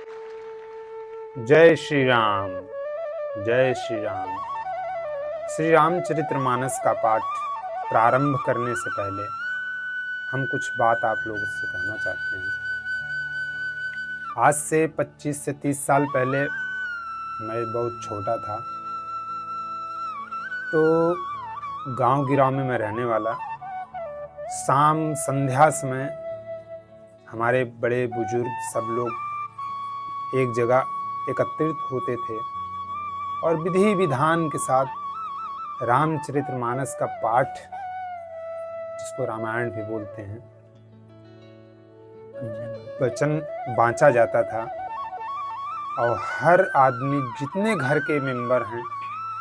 जय श्री राम। जय श्री राम। श्री रामचरितमानस का पाठ प्रारंभ करने से पहले हम कुछ बात आप लोगों से कहना चाहते हैं। आज से 25 से 30 साल पहले मैं बहुत छोटा था, तो गांव गिराव में मैं रहने वाला। शाम संध्या समय हमारे बड़े बुजुर्ग सब लोग एक जगह एकत्रित होते थे और विधि विधान के साथ रामचरितमानस का पाठ, जिसको रामायण भी बोलते हैं, वचन बांचा जाता था। और हर आदमी, जितने घर के मेंबर हैं,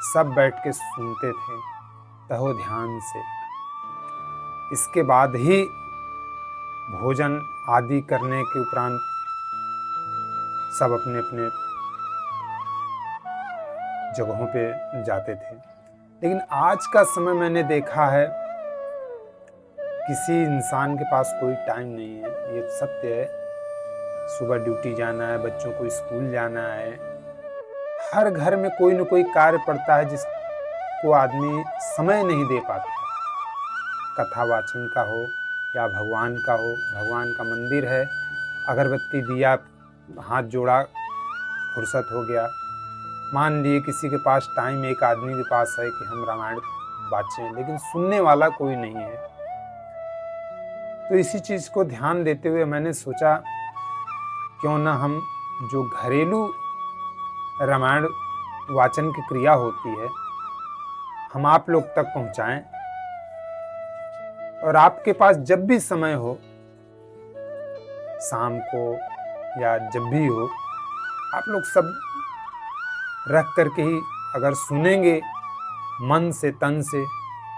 सब बैठ के सुनते थे तहो ध्यान से। इसके बाद ही भोजन आदि करने के उपरांत सब अपने अपने जगहों पे जाते थे। लेकिन आज का समय मैंने देखा है, किसी इंसान के पास कोई टाइम नहीं है, ये सत्य है। सुबह ड्यूटी जाना है, बच्चों को स्कूल जाना है, हर घर में कोई न कोई कार्य पड़ता है जिसको आदमी समय नहीं दे पाता है। कथा वाचन का हो या भगवान का हो, भगवान का मंदिर है, अगरबत्ती दिया, हाथ जोड़ा, फुर्सत हो गया। मान लिए किसी के पास टाइम, एक आदमी के पास है कि हम रामायण बाँचें, लेकिन सुनने वाला कोई नहीं है। तो इसी चीज़ को ध्यान देते हुए मैंने सोचा, क्यों ना हम जो घरेलू रामायण वाचन की क्रिया होती है, हम आप लोग तक पहुंचाएं। और आपके पास जब भी समय हो, शाम को या जब भी हो, आप लोग सब रख करके ही अगर सुनेंगे मन से, तन से,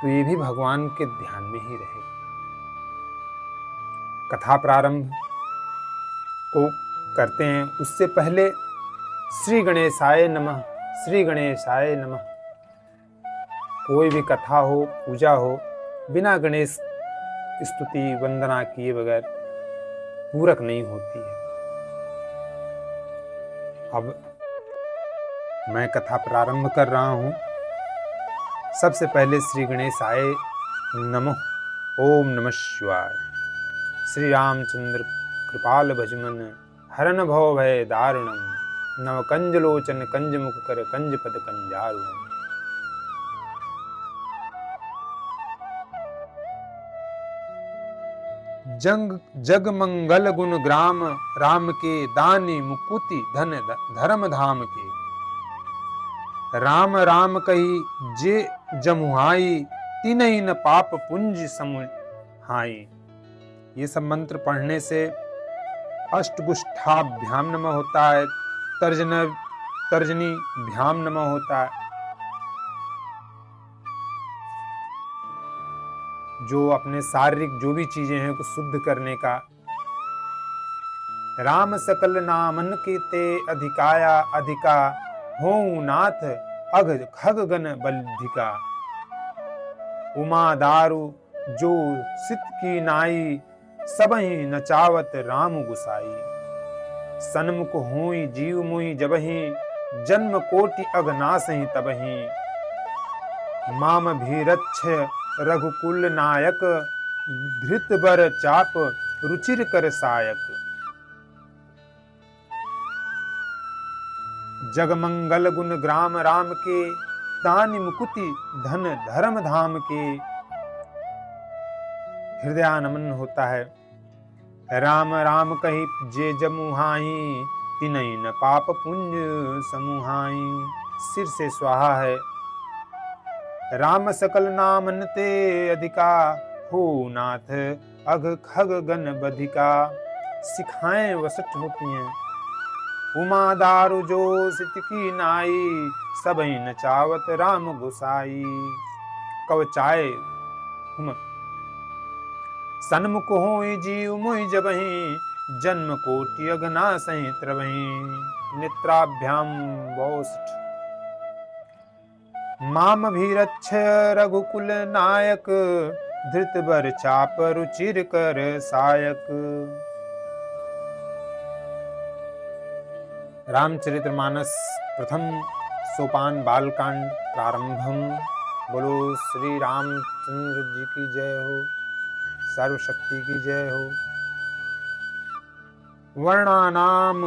तो ये भी भगवान के ध्यान में ही रहेगा। कथा प्रारंभ को करते हैं, उससे पहले श्री गणेशाय नमः, श्री गणेशाय नमः। कोई भी कथा हो, पूजा हो, बिना गणेश स्तुति वंदना किए बगैर पूरक नहीं होती है। अब मैं कथा प्रारंभ कर रहा हूं। सबसे पहले श्री गणेशाय नमः। ओम नमः शिवाय। श्री रामचंद्र कृपाल भजमन हरन भव भय दारुणम, नव कंज लोचन कंज मुख कर कंज पद कंजारुणम। जग मंगल गुण ग्राम, राम के दानी मुकुति धन धर्म धाम के। राम राम कही जे जमुहाई, तिनहि न पाप पुंज समुहाई। ये सब मंत्र पढ़ने से अष्टगुष्ठाभ्याम नमः होता है, तर्जनी भ्याम नमः होता है, जो अपने शारीरिक जो भी चीजें हैं को शुद्ध करने का। राम सकल नामन के ते अधिकाया अधिका, हो नाथ अघ खग गण बल्धिका। उमा दारु जो सित की नाई, सबहि नचावत राम गुसाई। सन्मुख होई जीव मुहि जबहि, जन्म कोटि अघनासहि तबहि। माम भीरच्छ रघुकुल नायक, धृत बर चाप रुचिर कर सायक। जगमंगल गुण ग्राम राम के, दानी मुकुति धन धर्म धाम के। हृदयानमन होता है। राम राम कही जे जमुहाई, तिनहि न पाप पुंज समुहाई। सिर से स्वाहा है। राम सकल नामन ते अधिका, हो नाथ अघ खग गण बधिका। सिखाएं वसट होती हैं। उमा दारु जो सित की नाई, सबहि नचावत राम गुसाई। कवचाय हुम सन्मुख होई जीव मुहि जबहि, जन्म कोटि अघनासहि त्रबहि। नेत्राभ्याम वोष्ठ। माम भीरच्छ रघुकुल नायक, धृत बर चाप रुचिर कर सायक। रामचरितमानस प्रथम सोपान बालकांड प्रारंभम। बोलो श्री रामचंद्र जी की जय हो, सर्वशक्ति की जय हो। वर्णानाम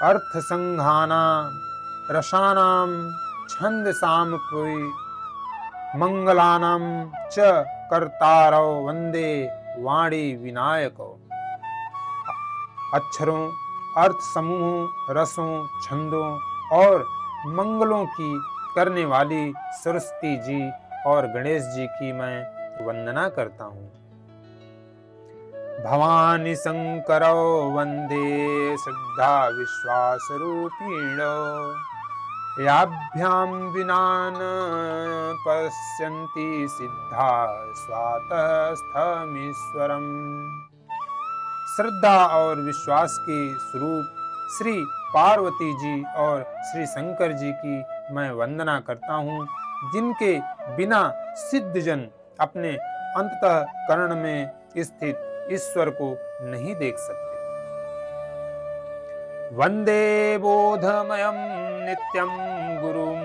अर्थसंघानाम रसानाम छंदसामपि मंगलानाम च कर्तारौ वंदे वाणी विनायको। अक्षरों, अर्थ समूहों, रसों, छंदों और मंगलों की करने वाली सरस्वती जी और गणेश जी की मैं वंदना करता हूँ। भवानी शंकरो वंदे श्रद्धा विश्वास रूपिणो। याभ्याम विना न पश्यन्ति सिद्धा स्वातस्थमीश्वरम्। श्रद्धा और विश्वास के स्वरूप श्री पार्वती जी और श्री शंकर जी की मैं वंदना करता हूँ, जिनके बिना सिद्धजन अपने अंतःकरण में स्थित ईश्वर को नहीं देख सकते। वंदे बोधमयं नित्यं गुरुं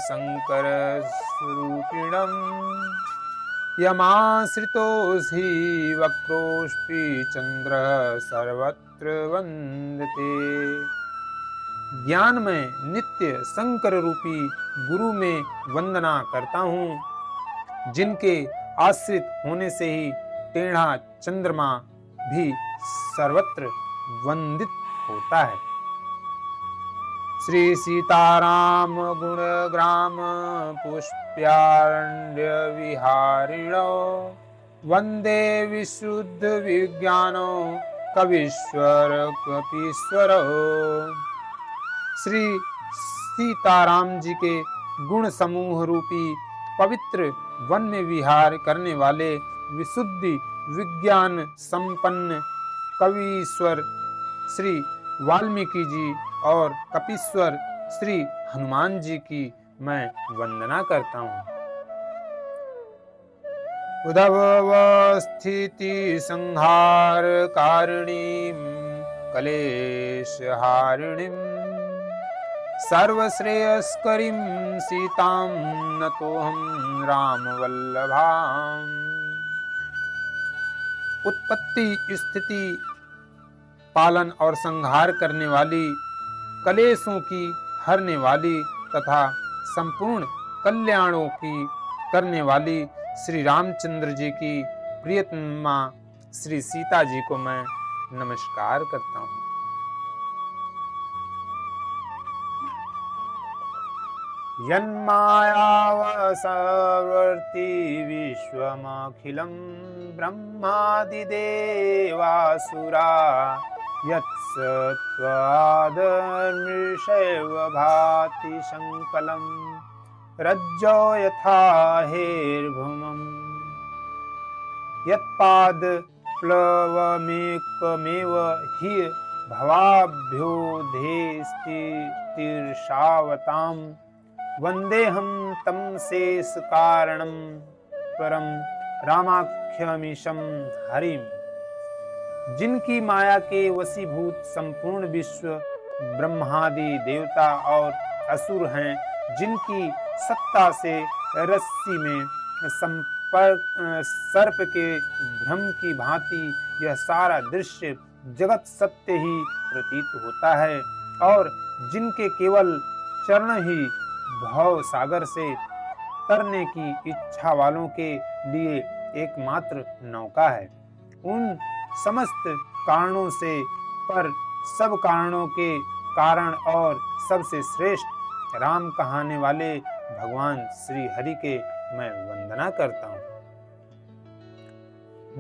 शंकर स्वरूपिणं। यमाश्रितोऽसि वक्रोऽस्पि चंद्र सर्वत्र वंदते। ज्ञान में नित्य शंकर रूपी गुरु में वंदना करता हूँ, जिनके आश्रित होने से ही टेढ़ा चंद्रमा भी सर्वत्र वंदित होता है। श्री सीताराम गुणग्राम पुष्प्यारण्य विहारिणो। वंदे विशुद्ध विज्ञानो कवीश्वर कपीश्वरो। श्री सीताराम जी के गुण समूह रूपी पवित्र वन में विहार करने वाले विशुद्धि विज्ञान संपन्न कवीश्वर श्री वाल्मीकि जी और कपीश्वर श्री हनुमान जी की मैं वंदना करता हूँ। उद्धवस्थिति संहार कारिणीं कलेशहारिणीं सर्वश्रेयस्करीं सीतां नतोऽहं रामवल्लभाम्। उत्पत्ति, स्थिति, पालन और संहार करने वाली, कलेशों की हरने वाली तथा संपूर्ण कल्याणों की करने वाली श्री रामचंद्र जी की प्रियतमा श्री सीता जी को मैं नमस्कार करता हूँ। यन्मायावसवर्ति विश्वमखिलं ब्रह्मादिदेवासुरा। यत्सत्त्वादमृषैव भाति संकलं रज्जो यथा हेर्भुमम्। यत्पादप्लवमेकमेव हि भवाभ्युदयेस्तितीर्षावताम्। वन्देऽहं तं शेषकारणं परं रामाख्यमीशं हरिम्। जिनकी माया के वशीभूत संपूर्ण विश्व ब्रह्मादि देवता और असुर हैं, जिनकी सत्ता से रस्सी में संपर्क सर्प के भ्रम की भांति यह सारा दृश्य जगत सत्य ही प्रतीत होता है, और जिनके केवल चरण ही भव सागर से तरने की इच्छा वालों के लिए एकमात्र नौका है। उन समस्त कारणों से पर सब कारणों के कारण और सबसे श्रेष्ठ राम कहाने वाले भगवान श्री हरि के मैं वंदना करता हूँ।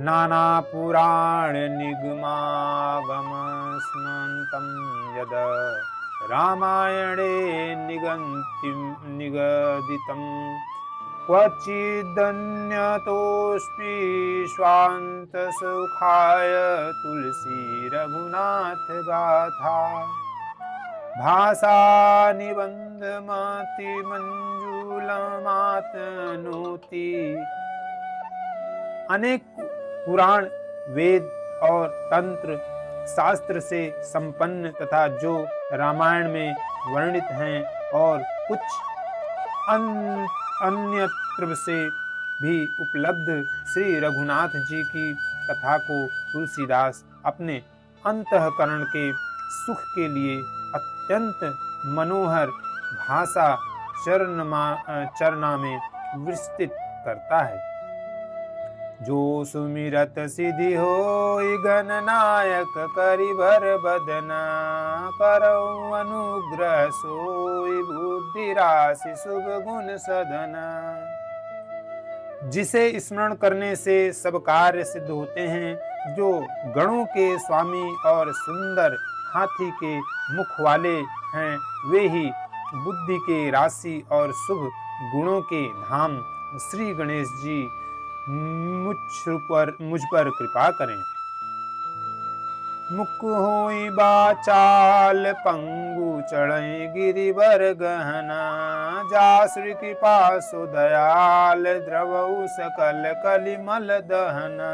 नाना पुराण निगमागम स्मन्तं यद रामायणे निगदितं। क्वचिदन्यतोऽस्मि स्वान्तसुखाय तुलसी रघुनाथ गाथा। भाषा निबन्धमति मंजूलमातनोति। अनेक पुराण, वेद और तंत्र शास्त्र से संपन्न तथा जो रामायण में वर्णित हैं और कुछ अन्यत्र से भी उपलब्ध श्री रघुनाथ जी की कथा को तुलसीदास अपने अंतःकरण के सुख के लिए अत्यंत मनोहर भाषा चरना में विस्तृत करता है। जो सुमिरत सिद्धि होई गणनायक करि भर बदना, करऊ अनुग्रह सोई बुद्धि राशि शुभ गुण सदना। जिसे स्मरण करने से सब कार्य सिद्ध होते हैं, जो गणों के स्वामी और सुंदर हाथी के मुख वाले हैं, वे ही बुद्धि के राशि और शुभ गुणों के धाम श्री गणेश जी मुझ पर कृपा करें। मुख होई बाचाल पंगु चढ़ई गिरिवर गहना, जा श्री कृपा सो दयाल द्रवऊ सकल कलिमल दहना।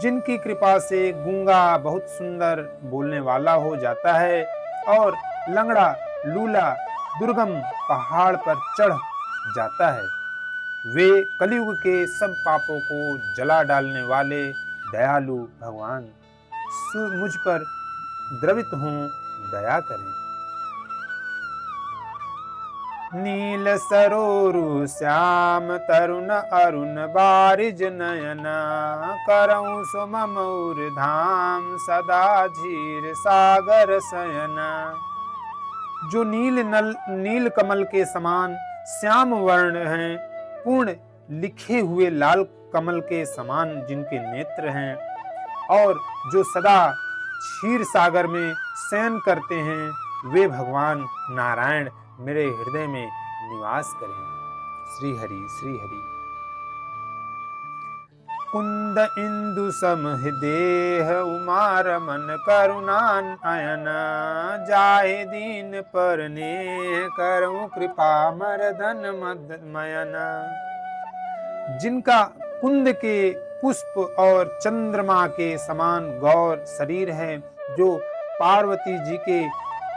जिनकी कृपा से गूंगा बहुत सुंदर बोलने वाला हो जाता है और लंगड़ा लूला दुर्गम पहाड़ पर चढ़ जाता है, वे कलयुग के सब पापों को जला डालने वाले दयालु भगवान मुझ पर द्रवित हों, दया करें। नील सरोरु श्याम तरुण अरुण बारिज नयना, करऊं सो ममौर धाम सदा झीर सागर सयना। जो नील कमल के समान श्याम वर्ण हैं, पूर्ण लिखे हुए लाल कमल के समान जिनके नेत्र हैं, और जो सदा क्षीर सागर में शयन करते हैं, वे भगवान नारायण मेरे हृदय में निवास करें। श्री हरि श्री हरि। कुंद इंदु समदेह उमार मन करुणान अयना, जाहे दीन पर नेह करऊं कृपा मरदन मयना। जिनका कुंद के पुष्प और चंद्रमा के समान गौर शरीर है, जो पार्वती जी के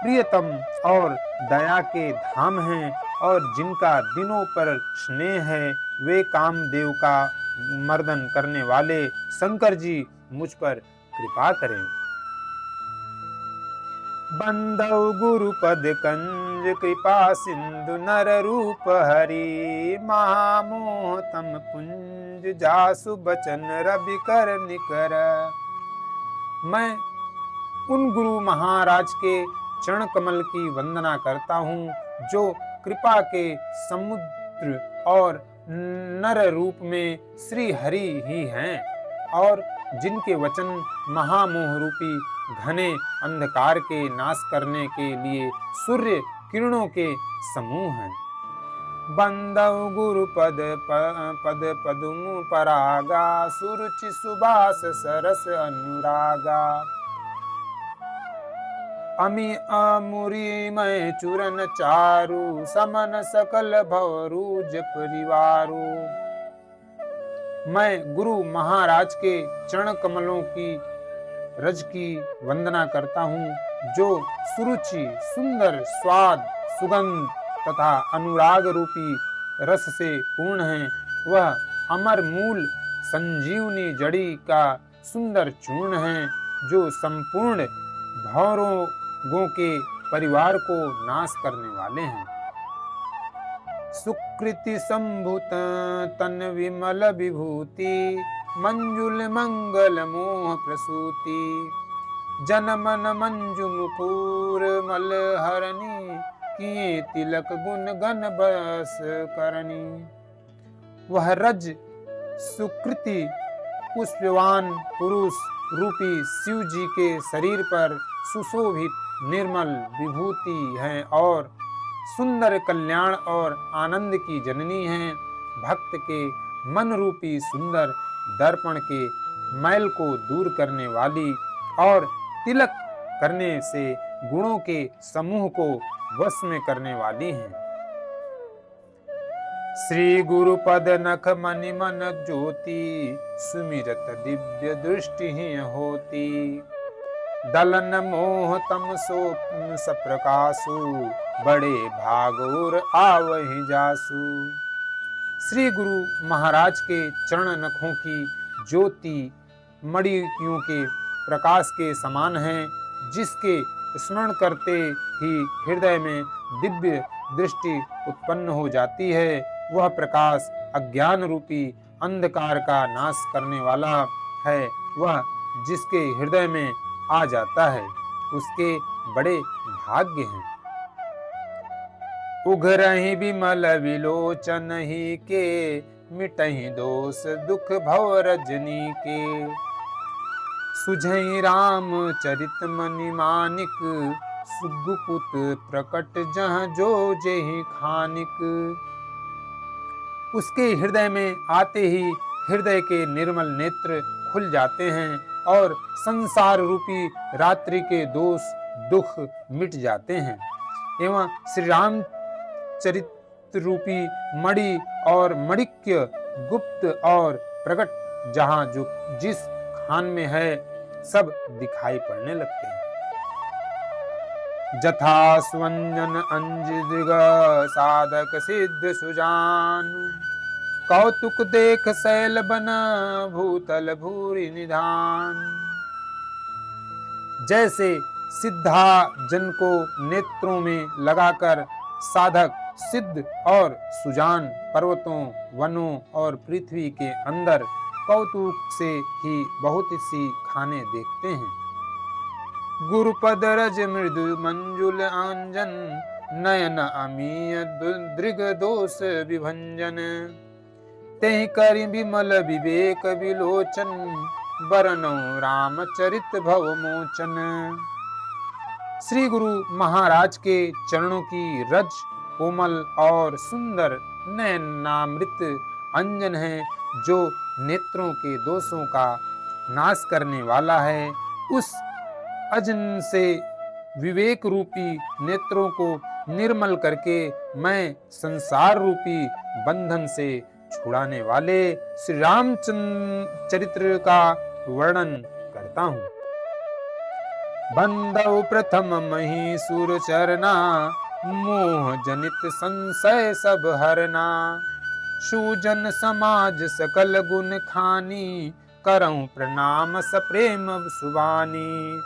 प्रियतम और दया के धाम हैं, और जिनका दिनों पर स्नेह है, वे कामदेव का मर्दन करने वाले शंकर जी मुझ पर कृपा करें। बंदौ गुरुपद कंज कृपा सिंधु नर रूप हरि, महामोह तम पुंज जासु बचन रवि कर निकर। मैं उन गुरु महाराज के चरण कमल की वंदना करता हूँ, जो कृपा के समुद्र और नर रूप में श्री हरि ही हैं, और जिनके वचन महामोह रूपी घने अंधकार के नाश करने के लिए सूर्य किरणों के समूह हैं। बंदौ गुरु पद पदुम परागा, सुरुचि सुबास सरस अनुरागा। अमी अमुरी मैं चूरन चारु, समन सकल भवरूज परिवारू। मैं गुरु महाराज के चरण कमलों की रज की वंदना करता हूँ, जो सुरुचि सुंदर स्वाद सुगंध तथा अनुराग रूपी रस से पूर्ण है। वह अमर मूल संजीवनी जड़ी का सुंदर चूर्ण है, जो संपूर्ण भौरों के परिवार को नाश करने वाले हैं। सुकृति संभूत तन विमल विभूति, मंजुल मंगल मोह प्रसूति। जन मन मंजु मुकुर मल हरणी, किए तिलक गुण गण बस करनी। वह रज सुकृति पुष्पवान पुरुष रूपी शिव जी के शरीर पर सुशोभित निर्मल विभूति है, और सुंदर कल्याण और आनंद की जननी है। भक्त के मन रूपी सुंदर दर्पण के मैल को दूर करने वाली, और तिलक करने से गुणों के समूह को वश में करने वाली हैं। श्री गुरु पद नख मनि मन ज्योति, सुमिरत दिव्य दृष्टि ही होती। दलन मोह तम सो सप्रकाशु, बड़े भागोर आवहि जासु। श्री गुरु महाराज के चरण नखों की ज्योति मणियों के प्रकाश के समान है, जिसके स्मरण करते ही हृदय में दिव्य दृष्टि उत्पन्न हो जाती है। वह प्रकाश अज्ञान रूपी अंधकार का नाश करने वाला है। वह जिसके हृदय में आ जाता है, उसके बड़े भाग्य हैं। उघरहि विमल विलोचन ही के, मिटहि दोष दुख भव रजनी के। सुझहि राम चरित मनि मानिक, सुगुपुत प्रकट जहाँ जो जेहि खानिक। उसके हृदय में आते ही हृदय के निर्मल नेत्र खुल जाते हैं और संसार रूपी रात्रि के दोष दुख मिट जाते हैं। एवं श्री राम चरित रूपी मणि और मणिक्य गुप्त और प्रकट जहाँ जो जिस खान में है, सब दिखाई पड़ने लगते हैं। जथा स्वंजन अंजिग साधक सिद्ध सुजान, कौतुक देख शैल बन भूतल भूरि निधान। जैसे सिद्धा जन को नेत्रों में लगाकर साधक सिद्ध और सुजान पर्वतों वनों और पृथ्वी के अंदर कौतुक से ही बहुत सी खाने देखते हैं। गुरुपद रज मृदु मंजुल अंजन, नयन अमीय दृग दोष विभंजन। तेहि करि विमल विवेक विलोचन, बरनौ रामचरित भव मोचन। श्री गुरु महाराज के चरणों की रज कोमल और सुंदर नयनामृत अंजन है, जो नेत्रों के दोषों का नाश करने वाला है। उस अजन से विवेक रूपी नेत्रों को निर्मल करके मैं संसार रूपी बंधन से छुड़ाने वाले श्री रामचंद्र चरित्र का वर्णन करता हूँ। बंदौ प्रथम महीसुर चरना, मोह जनित संशय सब हरना। सुजन समाज सकल गुण खानी, करऊं प्रणाम सप्रेम सुबानी।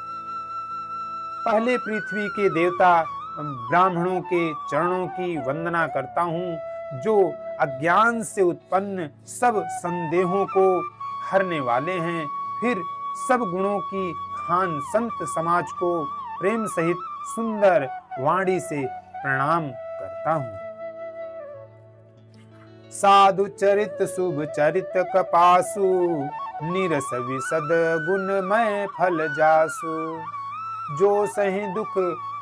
पहले पृथ्वी के देवता ब्राह्मणों के चरणों की वंदना करता हूँ, जो अज्ञान से उत्पन्न सब संदेहों को हरने वाले हैं। फिर सब गुणों की खान संत समाज को प्रेम सहित सुंदर वाणी से प्रणाम करता हूँ। साधु चरित शुभ चरित कपासु, निरस विशद गुणमय फल जासु। जो सहि दुख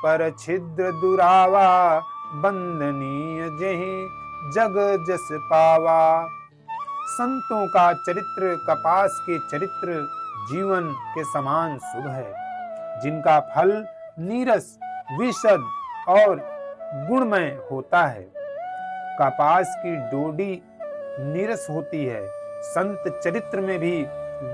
पर छिद्र दुरावा, बंदनीय जेहि जग जस पावा। संतों का चरित्र कपास के चरित्र जीवन के समान शुभ है, जिनका फल नीरस विशद और गुणमय होता है। कपास की डोडी नीरस होती है। संत चरित्र में भी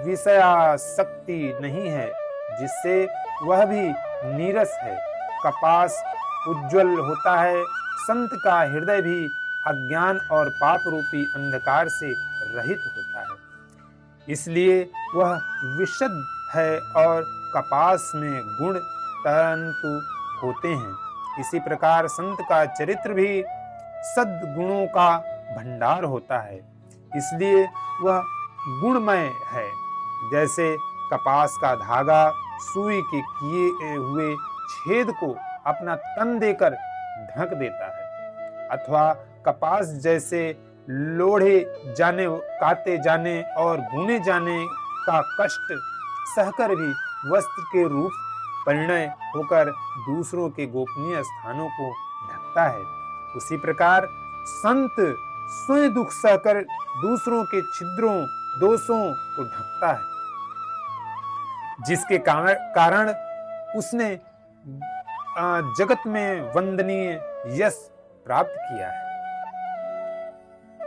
विषयासक्ति नहीं है, जिससे वह भी नीरस है। कपास उज्जवल होता है। संत का हृदय भी अज्ञान और पाप रूपी अंधकार से रहित होता है, इसलिए वह विशद है और कपास में गुण तंतु होते हैं। इसी प्रकार संत का चरित्र भी सद्गुणों का भंडार होता है, इसलिए वह गुणमय है। जैसे कपास का धागा सुई के किए हुए छेद को अपना तन देकर ढक देता है, अथवा कपास जैसे लोढ़े जाने, काते जाने और बुने जाने का कष्ट सहकर भी वस्त्र के रूप परिणय होकर दूसरों के गोपनीय स्थानों को ढकता है, उसी प्रकार संत स्वयं दुख सहकर दूसरों के छिद्रों दोषों को ढकता है, जिसके कारण उसने जगत में वंदनीय यश प्राप्त किया है।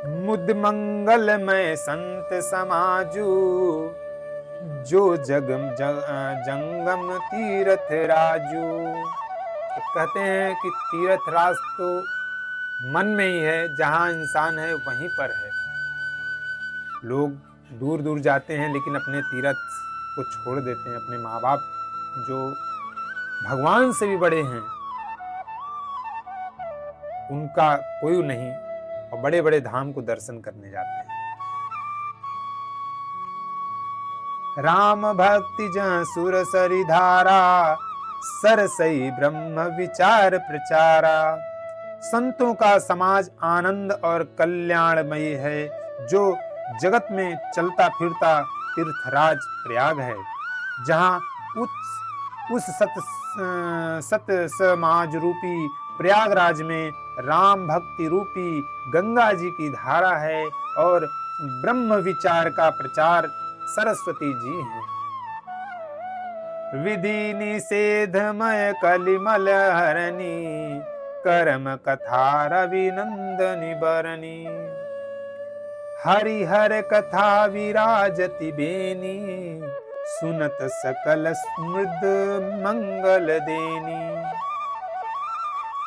मुद मंगलमय संत समाजू, जो जंगम तीर्थ राजू। तो कहते हैं कि तीर्थ राज तो मन में ही है, जहां इंसान है वहीं पर है। लोग दूर दूर जाते हैं लेकिन अपने तीर्थ को छोड़ देते हैं, अपने माँ बाप जो भगवान से भी बड़े हैं उनका कोई नहीं, और बड़े बड़े धाम को दर्शन करने जाते हैं। राम भक्ति जहाँ सुर सरि धारा, सरसई ब्रह्म विचार प्रचारा। संतों का समाज आनंद और कल्याणमयी है, जो जगत में चलता फिरता तीर्थराज प्रयाग है, जहाँ उस सत समाज रूपी प्रयागराज में राम भक्ति रूपी गंगा जी की धारा है और ब्रह्म विचार का प्रचार सरस्वती जी हैं। विधि निषेधमय कलिमल हरणी, कर्म कथा रविनंदनी बरनी। हरिहर कथा विराजति बेनी, सुनत सकल स्मृद मंगल देनी।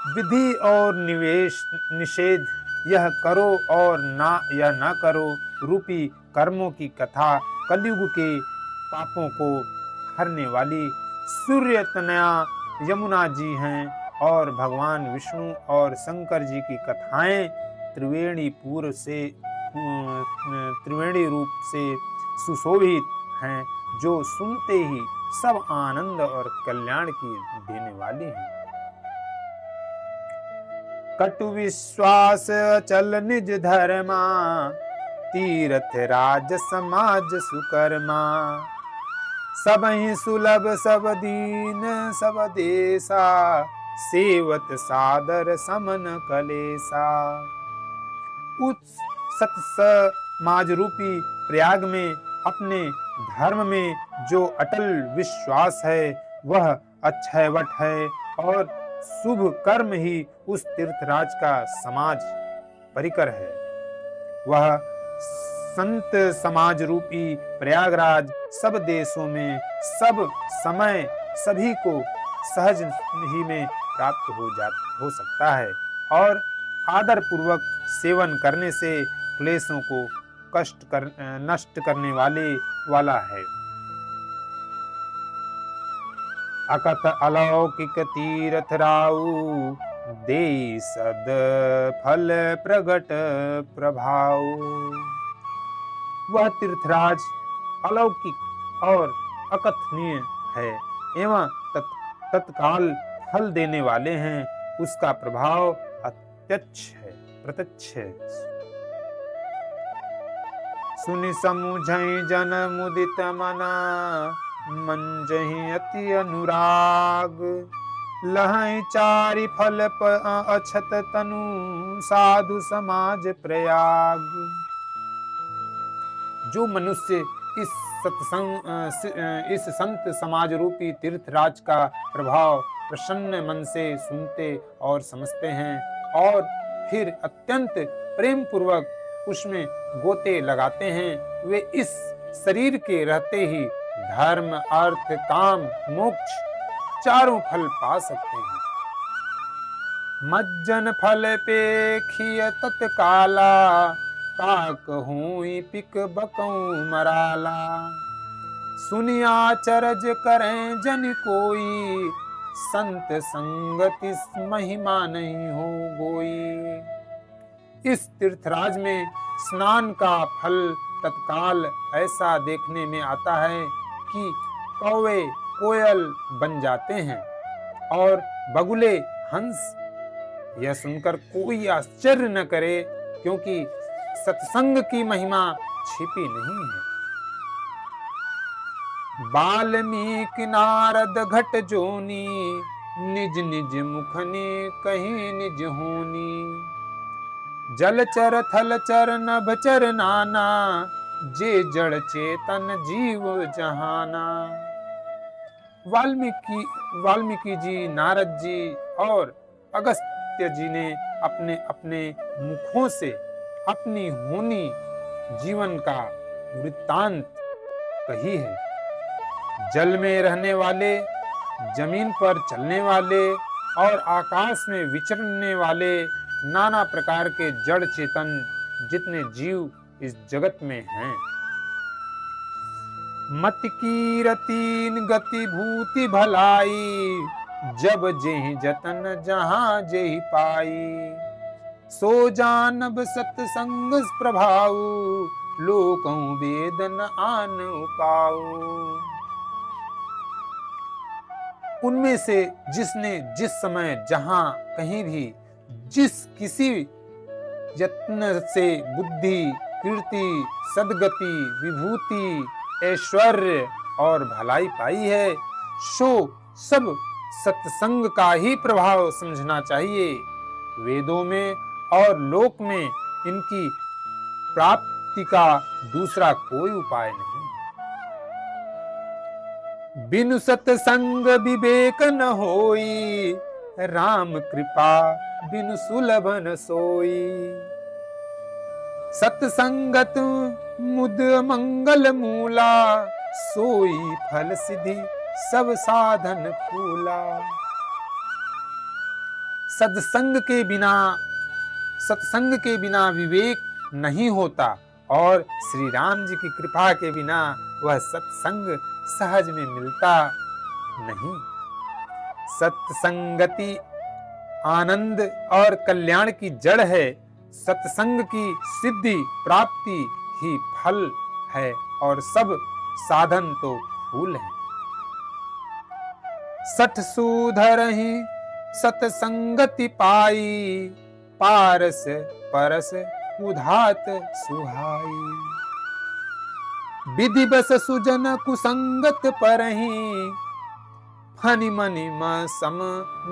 विधि और निषेध, यह करो और यह ना करो रूपी कर्मों की कथा कलयुग के पापों को हरने वाली सूर्य तनया यमुना जी हैं, और भगवान विष्णु और शंकर जी की कथाएं त्रिवेणी रूप से सुशोभित हैं, जो सुनते ही सब आनंद और कल्याण की देने वाली हैं। कटु विश्वास अचल निज धर्मा, तीर्थ राज समाज सुकर्मा। सबहि सुलभ सब दीन सब देसा, सेवत सादर समन कलेसा। उस सत समाज रूपी प्रयाग में अपने धर्म में जो अटल विश्वास है वह अक्षयवट है, और शुभ कर्म ही उस तीर्थराज का समाज परिकर है। वह संत समाज रूपी प्रयागराज सब देशों में सब समय सभी को सहज ही में प्राप्त हो सकता है, और आदर पूर्वक सेवन करने से क्लेशों को नष्ट करने वाला है। अकथ अलौकिक तीर्थ राउ, दे सद फल प्रगट प्रभाव। वह तीर्थराज अलौकिक और अकथनीय है एवं तत्काल फल देने वाले हैं। उसका प्रभाव प्रत्यक्ष है। सुनि समुझई जन मुदित मना, मंजहि अति अनुराग। लहई चारि फल अछत तनु, साधु समाज प्रयाग। जो मनुष्य इस संत समाज रूपी तीर्थराज का प्रभाव प्रसन्न मन से सुनते और समझते हैं, और फिर अत्यंत प्रेम पूर्वक उसमें गोते लगाते हैं, वे इस शरीर के रहते ही धर्म अर्थ काम मोक्ष चारों फल पा सकते हैं। मज्जन फल पेखिय तत्काला, काक हुई पिक बकऊं मराला। सुनिया चरज करें जन कोई, संत संगति महिमा नहीं हो गोई। इस तीर्थराज में स्नान का फल तत्काल ऐसा देखने में आता है कि कौवे कोयल बन जाते हैं और बगुले हंस। यह सुनकर कोई आश्चर्य न करे, क्योंकि सत्संग की महिमा छिपी नहीं है। वाल्मीकि नारद घट जोनी, निज निज मुखनी कहीं निज होनी। जलचर थलचर नभचर नाना, जे जड़ चेतन जीव जहाना। वाल्मीकि जी, नारद जी और अगस्त्य जी ने अपने अपने मुखों से अपनी होनी जीवन का वृत्तांत कही है। जल में रहने वाले, जमीन पर चलने वाले और आकाश में विचरने वाले नाना प्रकार के जड़ चेतन जितने जीव इस जगत में हैं, मत की रतीन गति भूति भलाई, जब जेहि जतन जहां जेहि पाई, सो जानब सत्संग प्रभाव, लोकहु वेदन आन उपाऊ। उनमें से जिसने जिस समय जहां कहीं भी जिस किसी यत्न से बुद्धि, कीर्ति, सद्गति, विभूति, ऐश्वर्य और भलाई पाई है, सो सब सत्संग का ही प्रभाव समझना चाहिए। वेदों में और लोक में इनकी प्राप्ति का दूसरा कोई उपाय नहीं। बिनु सत्संग विवेक न होई, राम कृपा बिनु सुलभ न सोई। सत्संगत मुद मंगल मूला, सोई फल सिद्धि सब साधन फूला। सत्संग के बिना विवेक नहीं होता और श्री राम जी की कृपा के बिना वह सत्संग सहज में मिलता नहीं। सत्संगति आनंद और कल्याण की जड़ है। सत्संग की सिद्धि प्राप्ति ही फल है और सब साधन तो फूल है। सठ सुधरहि सत्संगति पाई, पारस परस कुधात सुहाई। विधि बस सुजन कुसंगत परहि, फनि मनि म सम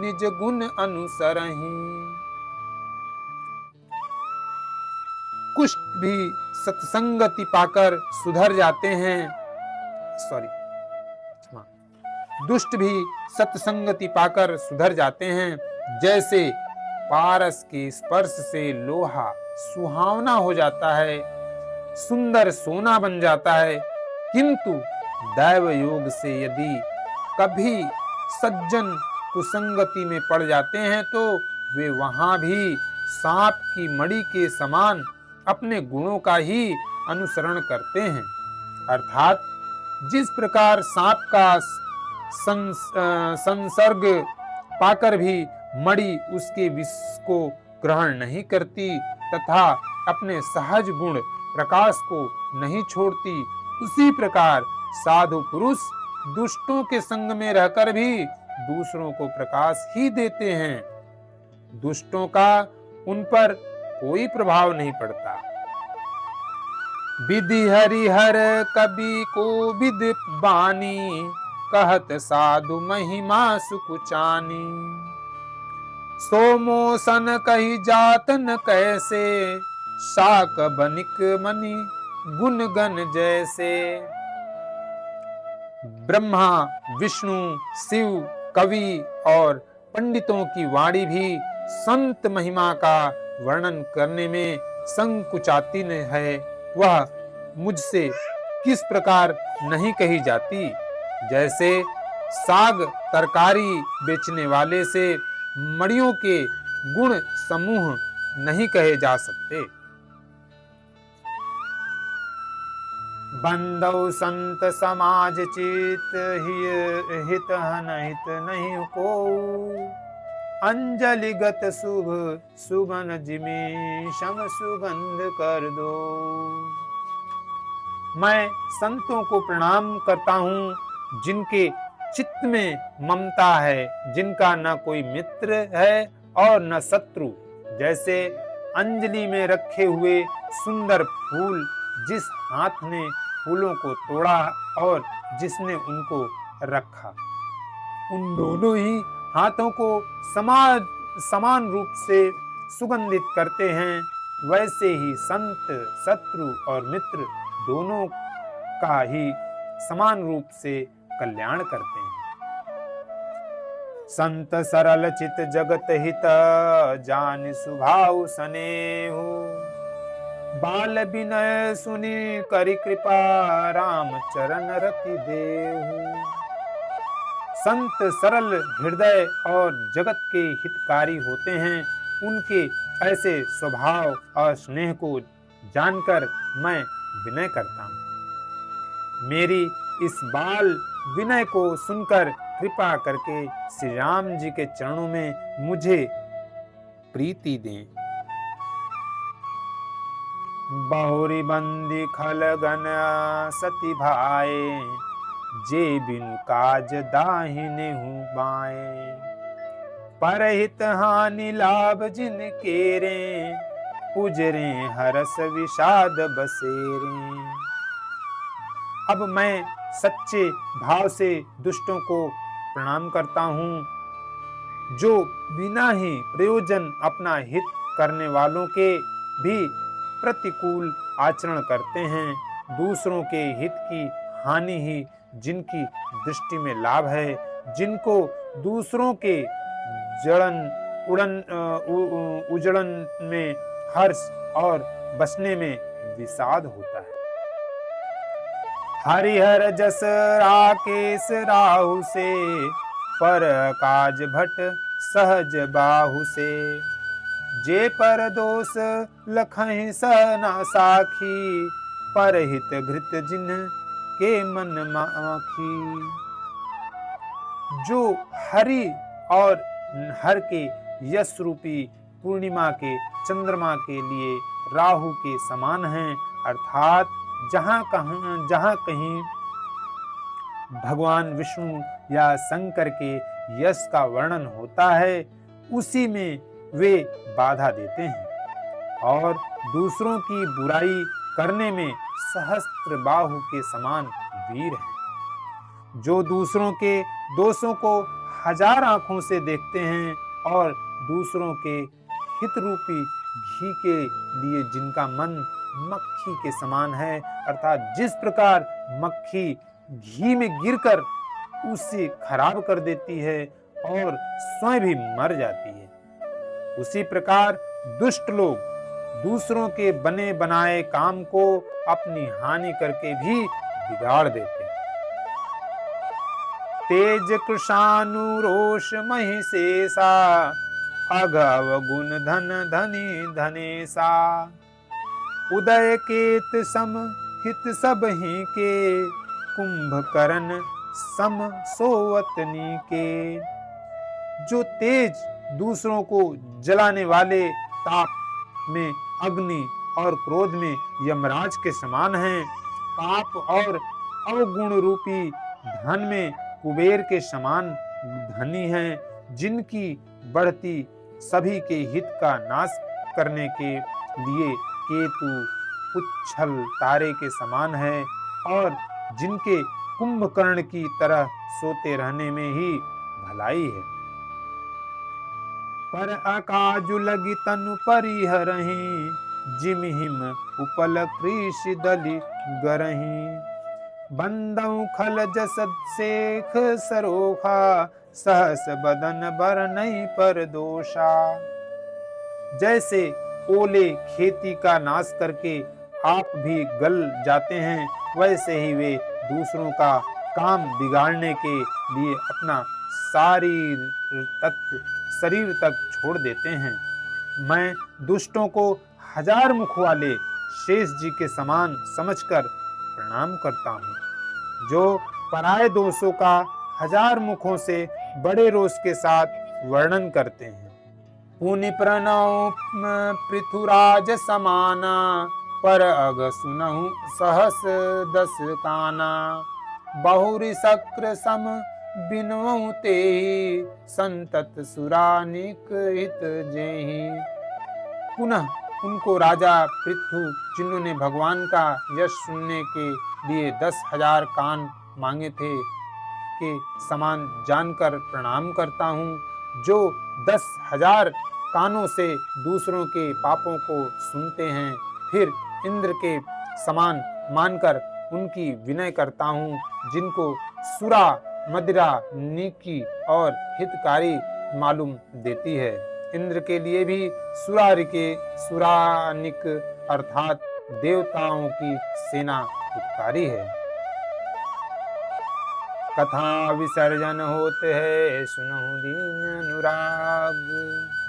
निज गुण अनुसरहि। कुष्ठ भी सत्संगति पाकर सुधर जाते हैं, दुष्ट भी सत्संगति पाकर सुधर जाते हैं। जैसे पारस के स्पर्श से लोहा सुहावना हो जाता है, सुंदर सोना बन जाता है, किंतु दैव योग से यदि कभी सज्जन कुसंगति में पड़ जाते हैं तो वे वहां भी सांप की मणि के समान अपने गुणों का ही अनुसरण करते हैं। अर्थात जिस प्रकार सांप का संसर्ग पाकर भी मणि उसके विष को ग्रहण नहीं करती तथा अपने सहज गुण प्रकाश को नहीं छोड़ती, उसी प्रकार साधु पुरुष दुष्टों के संग में रहकर भी दूसरों को प्रकाश ही देते हैं। दुष्टों का उन पर कोई प्रभाव नहीं पड़ता। विधि हरिहर कवि को विद बानी, कहत साधु महिमा सुकुचानी। सोमोसन कही जातन कैसे, शाक बनिक मनि गुण गण जैसे। ब्रह्मा, विष्णु, शिव, कवि और पंडितों की वाणी भी संत महिमा का वर्णन करने में संकुचाती है, वह मुझसे किस प्रकार नहीं कही जाती। जैसे साग तरकारी बेचने वाले से मणियों के गुण समूह नहीं कहे जा सकते। बंदौ संत समाज चित हित हित नहीं को, अंजलिगत शुभ सुगन जिमी शम सुगंध कर दो। मैं संतों को प्रणाम करता हूँ जिनके चित्त में ममता है, जिनका न कोई मित्र है और न शत्रु। जैसे अंजलि में रखे हुए सुंदर फूल, जिस हाथ ने फूलों को तोड़ा और जिसने उनको रखा, उन दोनों ही हाथों को समान रूप से सुगंधित करते हैं, वैसे ही संत, शत्रु और मित्र दोनों का ही समान रूप से कल्याण करते हैं। संत सरल चित जगत हित, जान सुभाव सनेहु। बाल विनय सुनि करि कृपा, राम चरण रति देहु। संत सरल हृदय और जगत के हितकारी होते हैं। उनके ऐसे स्वभाव और स्नेह को जानकर मैं विनय करता हूँ। मेरी इस बाल विनय को सुनकर कृपा करके श्री राम जी के चरणों में मुझे प्रीति दें। बहुरी बंदी खलगन सती भाए, जे बिनु काज दाहिने हूँ बाएं। परहित हानि लाभ जिन केरे, उजरे हरस विषाद बसेरे। अब मैं सच्चे भाव से दुष्टों को प्रणाम करता हूँ, जो बिना ही प्रयोजन अपना हित करने वालों के भी प्रतिकूल आचरण करते हैं। दूसरों के हित की हानि ही जिनकी दृष्टि में लाभ है, जिनको दूसरों के उजड़न में हर्ष और बसने में विषाद होता है। हरिहर जस राकेश राहु से, पर काज भट सहज बाहु से। जे पर दोष लखहि सहना साखी, पर हित घृत जिन के मन माखी। जो हरि और हर के यश रूपी पूर्णिमा के चंद्रमा के लिए राहु के समान हैं, अर्थात जहाँ कहीं भगवान विष्णु या शंकर के यश का वर्णन होता है, उसी में वे बाधा देते हैं और दूसरों की बुराई करने में सहस्त्र बाहु के समान वीर हैं। जो दूसरों के दोषों को हजार आंखों से देखते हैं और दूसरों के हित रूपी घी के लिए जिनका मन मक्खी के समान है, अर्थात जिस प्रकार मक्खी घी में गिरकर उसे खराब कर देती है और स्वयं भी मर जाती है, उसी प्रकार दुष्ट लोग दूसरों के बने बनाए काम को अपनी हानि करके भी बिगाड़ देते हैं। तेज कृशानुरोष महिषेषा, अघव गुण धन धनी धनेसा। उदय केत सम हित सब ही के, कुंभकर्ण सम सोवतनी के। जो तेज दूसरों को जलाने वाले, ताप में अग्नि और क्रोध में यमराज के समान हैं, पाप और अवगुण रूपी धन में कुबेर के समान धनी हैं, जिनकी बढ़ती सभी के हित का नाश करने के लिए केतु पुच्छल तारे के समान है और जिनके कुंभकर्ण की तरह सोते रहने में ही भलाई है। पर अकाजु लगी तनु परिहरहि, जिम हिम उपल कृषि दलि गरहि। बंदौ खल जसद शेख सरोखा, सहस बदन बरनई पर दोषा। जैसे ओले खेती का नाश करके आप भी गल जाते हैं, वैसे ही वे दूसरों का काम बिगाड़ने के लिए अपना शरीर तक छोड़ देते हैं। मैं दुष्टों को हजार मुख वाले शेष जी के समान समझकर प्रणाम करता हूँ, जो पराये दोषों का हजार मुखों से बड़े रोष के साथ वर्णन करते हैं। पुनि प्रणव पृथुराज समाना, पर अग सुनहु सहस दस काना। बहुरी शक्र सम बिनवहु तेहि, संतत सुरानिक हित जेहि। पुनः उनको राजा पृथु, जिन्होंने भगवान का यश सुनने के लिए 10,000 कान मांगे थे, के समान जानकर प्रणाम करता हूँ, जो 10,000 कानों से दूसरों के पापों को सुनते हैं। फिर इंद्र के समान मानकर उनकी विनय करता हूँ, जिनको सुरा मदिरा नीकी और हितकारी मालूम देती है। इंद्र के लिए भी सुरानिक अर्थात देवताओं की सेना उपकारी है। कथा विसर्जन होते है सुनहु दीन अनुराग।